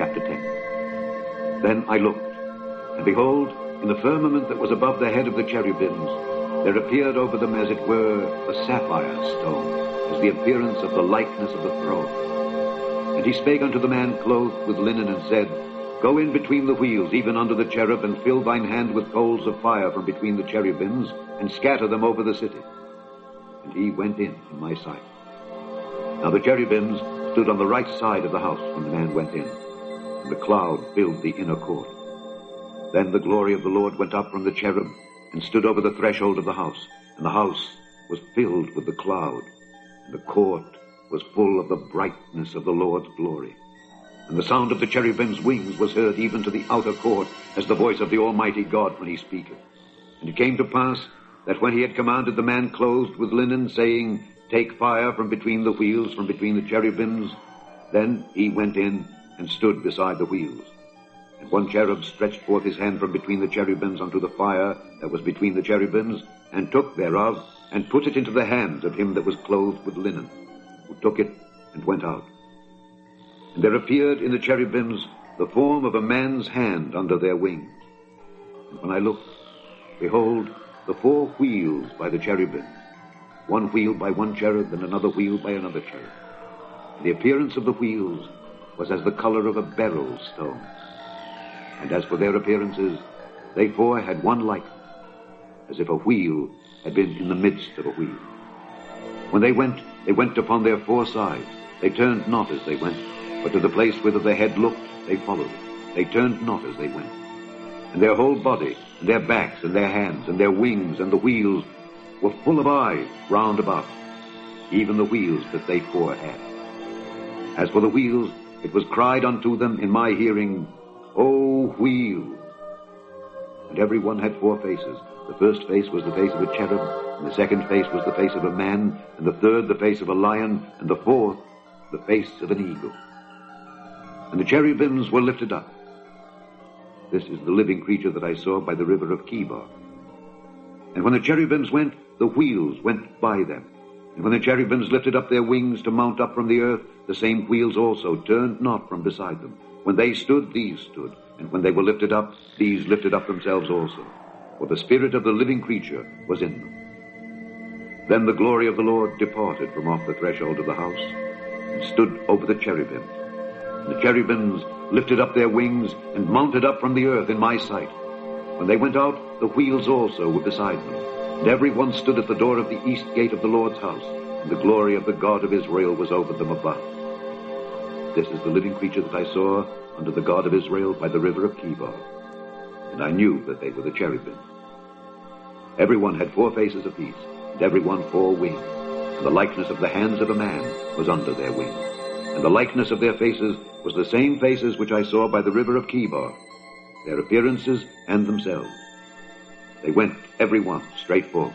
chapter 10. Then I looked, and behold, in the firmament that was above the head of the cherubims, there appeared over them, as it were, a sapphire stone, as the appearance of the likeness of the throne. And he spake unto the man clothed with linen, and said, Go in between the wheels, even under the cherub, and fill thine hand with coals of fire from between the cherubims, and scatter them over the city. And he went in my sight. Now the cherubims stood on the right side of the house when the man went in, and the cloud filled the inner court. Then the glory of the Lord went up from the cherub, and stood over the threshold of the house, and the house was filled with the cloud, and the court was full of the brightness of the Lord's glory. And the sound of the cherubim's wings was heard even to the outer court, as the voice of the Almighty God when he speaketh. And it came to pass that when he had commanded the man clothed with linen, saying, Take fire from between the wheels, from between the cherubims, then he went in and stood beside the wheels. And one cherub stretched forth his hand from between the cherubims unto the fire that was between the cherubims, and took thereof, and put it into the hands of him that was clothed with linen, who took it and went out. And there appeared in the cherubims the form of a man's hand under their wings. And when I looked, behold, the 4 wheels by the cherubim, one wheel by one cherub, and another wheel by another cherub. And the appearance of the wheels was as the color of a beryl stone. And as for their appearances, they 4 had one likeness, as if a wheel had been in the midst of a wheel. When they went upon their 4 sides. They turned not as they went, but to the place whither the head looked, they followed. They turned not as they went. And their whole body, and their backs, and their hands, and their wings, and the wheels were full of eyes round about, even the wheels that they 4 had. As for the wheels, it was cried unto them in my hearing, O wheels! And every one had 4 faces. The first face was the face of a cherub, and the second face was the face of a man, and the third the face of a lion, and the fourth the face of an eagle. And the cherubims were lifted up. This is the living creature that I saw by the river of Chebar. And when the cherubims went, the wheels went by them. And when the cherubims lifted up their wings to mount up from the earth, the same wheels also turned not from beside them. When they stood, these stood. And when they were lifted up, these lifted up themselves also. For the spirit of the living creature was in them. Then the glory of the Lord departed from off the threshold of the house, and stood over the cherubims. And the cherubims lifted up their wings, and mounted up from the earth in my sight. When they went out, the wheels also were beside them. And every one stood at the door of the east gate of the Lord's house, and the glory of the God of Israel was over them above. This is the living creature that I saw under the God of Israel by the river of Chebar. And I knew that they were the cherubim. Every one had 4 faces apiece, and every one 4 wings. And the likeness of the hands of a man was under their wings. And the likeness of their faces was the same faces which I saw by the river of Chebar, their appearances and themselves. They went, every one, straight forward.